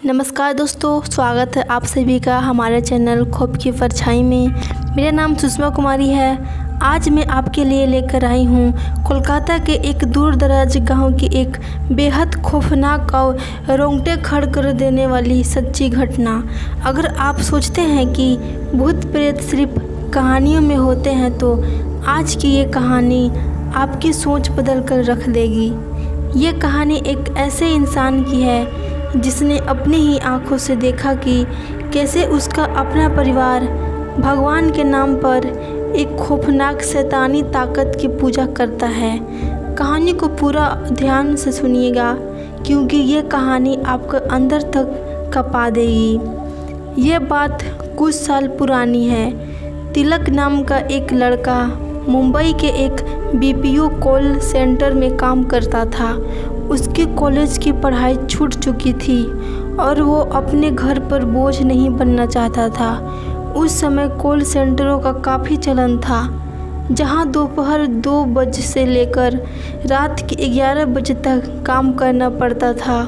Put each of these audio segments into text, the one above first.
नमस्कार दोस्तों, स्वागत है आप सभी का हमारे चैनल खौफ की परछाई में। मेरा नाम सुषमा कुमारी है। आज मैं आपके लिए लेकर आई हूँ कोलकाता के एक दूर दराज गांव की एक बेहद खौफनाक और रोंगटे खड़ा कर देने वाली सच्ची घटना। अगर आप सोचते हैं कि भूत प्रेत सिर्फ कहानियों में होते हैं तो आज की ये कहानी आपकी सोच बदल कर रख देगी। ये कहानी एक ऐसे इंसान की है जिसने अपनी ही आंखों से देखा कि कैसे उसका अपना परिवार भगवान के नाम पर एक खौफनाक शैतानी ताकत की पूजा करता है। कहानी को पूरा ध्यान से सुनिएगा क्योंकि ये कहानी आपको अंदर तक कपा देगी। ये बात कुछ साल पुरानी है। तिलक नाम का एक लड़का मुंबई के एक बीपीओ कॉल सेंटर में काम करता था। उसकी कॉलेज की पढ़ाई छूट चुकी थी और वो अपने घर पर बोझ नहीं बनना चाहता था। उस समय कॉल सेंटरों का काफ़ी चलन था, जहां दोपहर 2 बजे से लेकर रात के 11 बजे तक काम करना पड़ता था।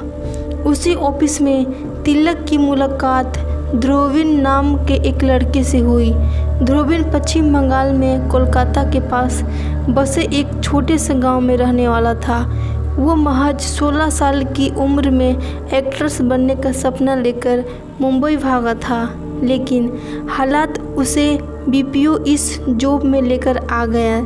उसी ऑफिस में तिलक की मुलाकात ध्रुवीन नाम के एक लड़के से हुई। ध्रुवीन पश्चिम बंगाल में कोलकाता के पास बसे एक छोटे से गांव में रहने वाला था। वो महज 16 साल की उम्र में एक्ट्रेस बनने का सपना लेकर मुंबई भागा था, लेकिन हालात उसे बीपीओ इस जॉब में लेकर आ गया।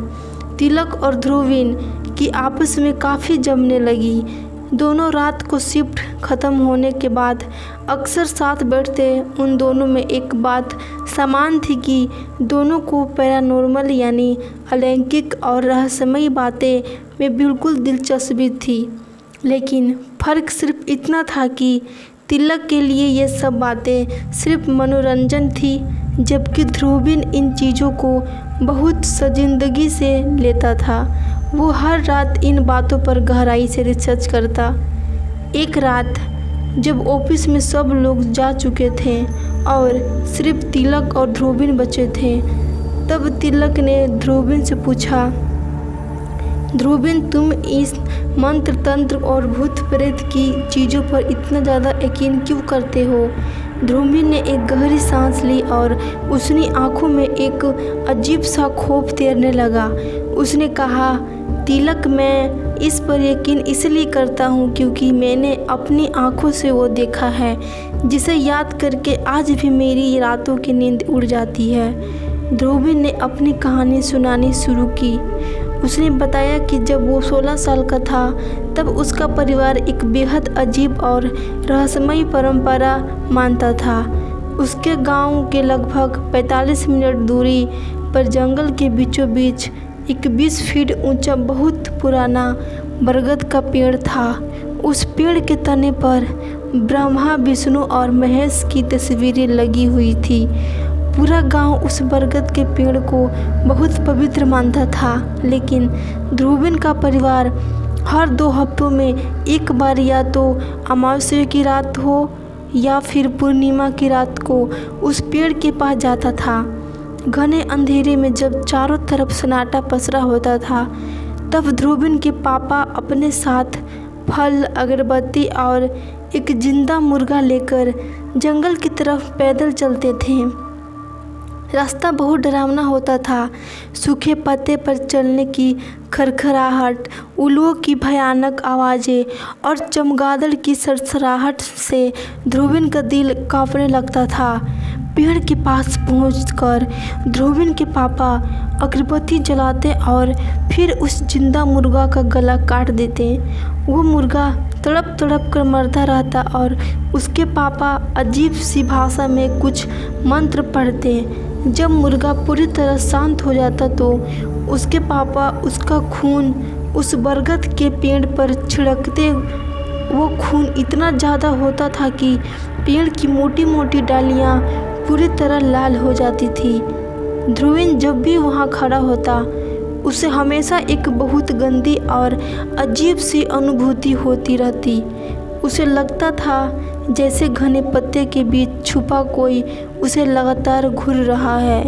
तिलक और ध्रुवीन की आपस में काफ़ी जमने लगी। दोनों रात को शिफ्ट ख़त्म होने के बाद अक्सर साथ बैठते। उन दोनों में एक बात समान थी कि दोनों को पैरानॉर्मल यानी अलौकिक और रहस्यमयी बातें में बिल्कुल दिलचस्पी थी। लेकिन फ़र्क सिर्फ इतना था कि तिलक के लिए ये सब बातें सिर्फ मनोरंजन थी, जबकि ध्रुवीन इन चीज़ों को बहुत संजीदगी से लेता था। वो हर रात इन बातों पर गहराई से रिसर्च करता। एक रात जब ऑफिस में सब लोग जा चुके थे और सिर्फ तिलक और ध्रुवीन बचे थे, तब तिलक ने ध्रुवीन से पूछा, ध्रुवीन, तुम इस मंत्र तंत्र और भूत प्रेत की चीज़ों पर इतना ज़्यादा यकीन क्यों करते हो? ध्रुवीन ने एक गहरी सांस ली और उसकी आंखों में एक अजीब सा खौफ तैरने लगा। उसने कहा, तिलक, मैं इस पर यकीन इसलिए करता हूँ क्योंकि मैंने अपनी आंखों से वो देखा है जिसे याद करके आज भी मेरी रातों की नींद उड़ जाती है। ध्रुवीन ने अपनी कहानी सुनानी शुरू की। उसने बताया कि जब वो 16 साल का था तब उसका परिवार एक बेहद अजीब और रहस्यमयी परंपरा मानता था। उसके गांव के लगभग 45 मिनट दूरी पर जंगल के बीचों बीच एक 20 फीट ऊंचा बहुत पुराना बरगद का पेड़ था। उस पेड़ के तने पर ब्रह्मा, विष्णु और महेश की तस्वीरें लगी हुई थी। पूरा गांव उस बरगद के पेड़ को बहुत पवित्र मानता था, लेकिन ध्रुवीन का परिवार हर 2 हफ्तों में एक बार या तो अमावस्या की रात हो या फिर पूर्णिमा की रात को उस पेड़ के पास जाता था। घने अंधेरे में जब चारों तरफ सन्नाटा पसरा होता था, तब ध्रुवीन के पापा अपने साथ फल, अगरबत्ती और एक जिंदा मुर्गा लेकर जंगल की तरफ पैदल चलते थे। रास्ता बहुत डरावना होता था। सूखे पत्ते पर चलने की खरखराहट, उल्लुओं की भयानक आवाज़ें और चमगादड़ की सरसराहट से ध्रुवीन का दिल कांपने लगता था। पेड़ के पास पहुंचकर ध्रुवीन के पापा अगरबत्ती जलाते और फिर उस जिंदा मुर्गा का गला काट देते। वो मुर्गा तड़प तड़प कर मरता रहता और उसके पापा अजीब सी भाषा में कुछ मंत्र पढ़ते। जब मुर्गा पूरी तरह शांत हो जाता तो उसके पापा उसका खून उस बरगद के पेड़ पर छिड़कते। वो खून इतना ज़्यादा होता था कि पेड़ की मोटी मोटी डालियाँ पूरी तरह लाल हो जाती थी। ध्रुवीन जब भी वहाँ खड़ा होता, उसे हमेशा एक बहुत गंदी और अजीब सी अनुभूति होती रहती। उसे लगता था जैसे घने पत्ते के बीच छुपा कोई उसे लगातार घूर रहा है।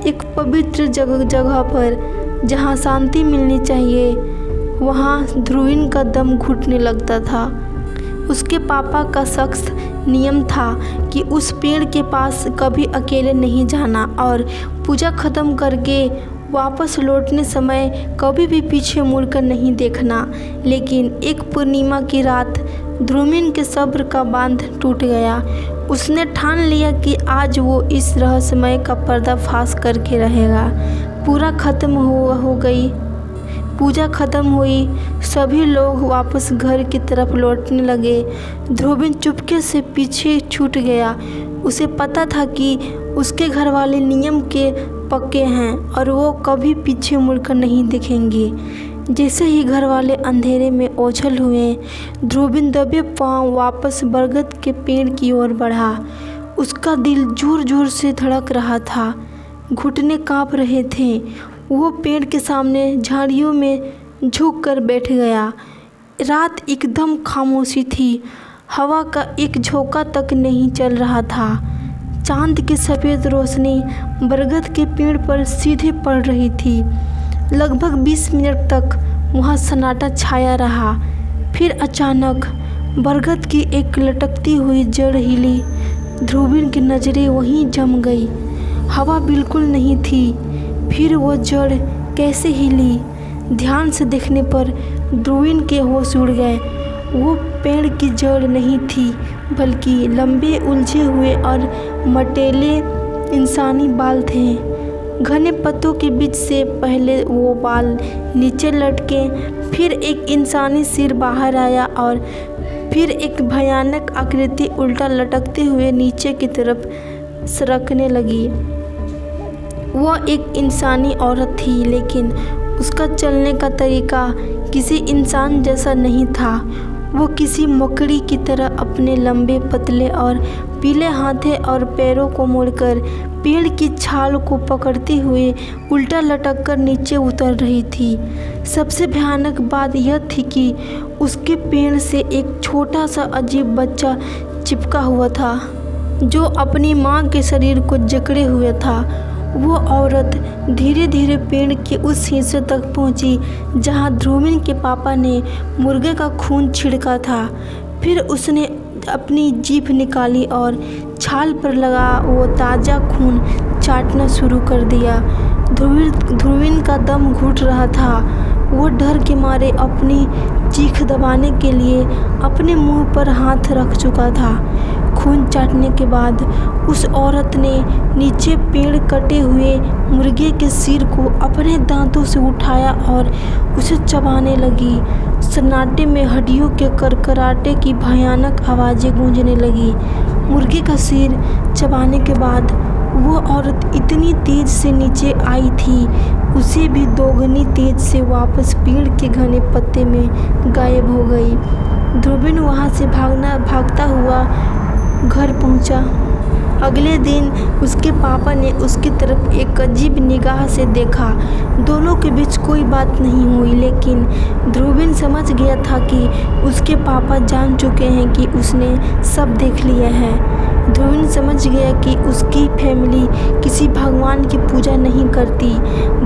एक पवित्र जगह पर जहाँ शांति मिलनी चाहिए, वहाँ ध्रुवीन का दम घुटने लगता था। उसके पापा का शख्स नियम था कि उस पेड़ के पास कभी अकेले नहीं जाना और पूजा खत्म करके वापस लौटने समय कभी भी पीछे मुड़कर नहीं देखना। लेकिन एक पूर्णिमा की रात ध्रुवीन के सब्र का बांध टूट गया। उसने ठान लिया कि आज वो इस रहस्यमय का पर्दाफाश करके रहेगा। पूजा खत्म हुई, सभी लोग वापस घर की तरफ लौटने लगे। ध्रुवीन चुपके से पीछे छूट गया। उसे पता था कि उसके घर वाले नियम के पक्के हैं और वो कभी पीछे मुड़कर नहीं देखेंगे। जैसे ही घर वाले अंधेरे में ओझल हुए, ध्रुवीन दबे पांव वापस बरगद के पेड़ की ओर बढ़ा। उसका दिल जोर जोर से धड़क रहा था, घुटने कांप रहे थे। वो पेड़ के सामने झाड़ियों में झुक कर बैठ गया। रात एकदम खामोशी थी, हवा का एक झोंका तक नहीं चल रहा था। चांद की सफ़ेद रोशनी बरगद के पेड़ पर सीधे पड़ रही थी। लगभग 20 मिनट तक वहाँ सन्नाटा छाया रहा। फिर अचानक बरगद की एक लटकती हुई जड़ हिली। ध्रुवीन की नज़रें वहीं जम गई। हवा बिल्कुल नहीं थी। फिर वो जड़ कैसे हिली? ध्यान से देखने पर ध्रुवीन के होश उड़ गए। वो पेड़ की जड़ नहीं थी, बल्कि लंबे उलझे हुए और मटेले इंसानी बाल थे। घने पत्तों के बीच से पहले वो बाल नीचे लटके, फिर एक इंसानी सिर बाहर आया और फिर एक भयानक आकृति उल्टा लटकते हुए नीचे की तरफ सरकने लगी। वह एक इंसानी औरत थी, लेकिन उसका चलने का तरीका किसी इंसान जैसा नहीं था। वो किसी मकड़ी की तरह अपने लंबे पतले और पीले हाथों और पैरों को मोड़कर पेड़ की छाल को पकड़ते हुए उल्टा लटक कर नीचे उतर रही थी। सबसे भयानक बात यह थी कि उसके पेड़ से एक छोटा सा अजीब बच्चा चिपका हुआ था, जो अपनी माँ के शरीर को जकड़े हुए था। वो औरत धीरे धीरे पेड़ के उस हिस्से तक पहुंची जहां ध्रुवीन के पापा ने मुर्गे का खून छिड़का था। फिर उसने अपनी जीभ निकाली और छाल पर लगा वो ताज़ा खून चाटना शुरू कर दिया। ध्रुवीन का दम घुट रहा था। वो डर के मारे अपनी चीख दबाने के लिए अपने मुंह पर हाथ रख चुका था। खून चाटने के बाद उस औरत ने नीचे पेड़ कटे हुए मुर्गे के सिर को अपने दांतों से उठाया और उसे चबाने लगी। सन्नाटे में हड्डियों के करकराटे की भयानक आवाज़ें गूंजने लगी। मुर्गे का सिर चबाने के बाद वो औरत इतनी तेज से नीचे आई थी, उसे भी दोगुनी तेज से वापस पेड़ के घने पत्ते में गायब हो गई। ध्रुवीन वहाँ से भागता हुआ घर पहुँचा। अगले दिन उसके पापा ने उसकी तरफ एक अजीब निगाह से देखा। दोनों के बीच कोई बात नहीं हुई, लेकिन ध्रुवीन समझ गया था कि उसके पापा जान चुके हैं कि उसने सब देख लिया है। ध्रुवीन समझ गया कि उसकी फैमिली किसी भगवान की पूजा नहीं करती,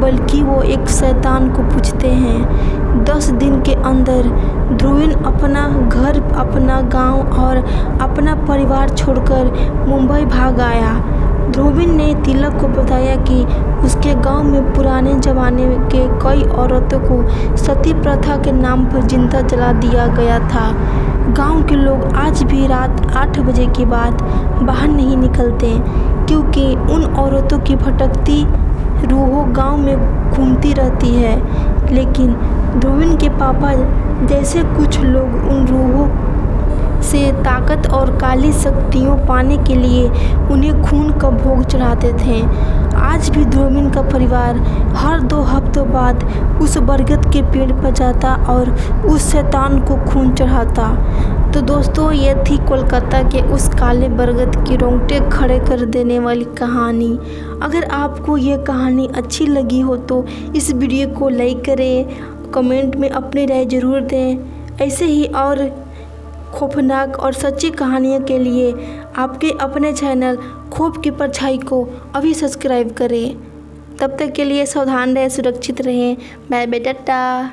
बल्कि वो एक शैतान को पूजते हैं। 10 दिन के अंदर ध्रुवीन अपना घर, अपना गांव और अपना परिवार छोड़कर मुंबई भाग आया। ध्रुवीन ने तिलक को बताया कि उसके गांव में पुराने ज़माने के कई औरतों को सती प्रथा के नाम पर जिंदा जला दिया गया था। गांव के लोग आज भी रात 8 बजे के बाद बाहर नहीं निकलते, क्योंकि उन औरतों की भटकती रूहों गांव में घूमती रहती है। लेकिन ध्रुवीन के पापा जैसे कुछ लोग उन रूहों से ताकत और काली शक्तियों पाने के लिए उन्हें खून का भोग चढ़ाते थे। आज भी ध्रुवीन का परिवार हर 2 हफ्तों बाद उस बरगद के पेड़ पर जाता और उस शैतान को खून चढ़ाता। तो दोस्तों, ये थी कोलकाता के उस काले बरगद की रोंगटे खड़े कर देने वाली कहानी। अगर आपको ये कहानी अच्छी लगी हो तो इस वीडियो को लाइक करें, कमेंट में अपनी राय ज़रूर दें। ऐसे ही और खौफनाक और सच्ची कहानियों के लिए आपके अपने चैनल खौफ की परछाई को अभी सब्सक्राइब करें। तब तक के लिए सावधान रहें, सुरक्षित रहें। Bye bye, Tata.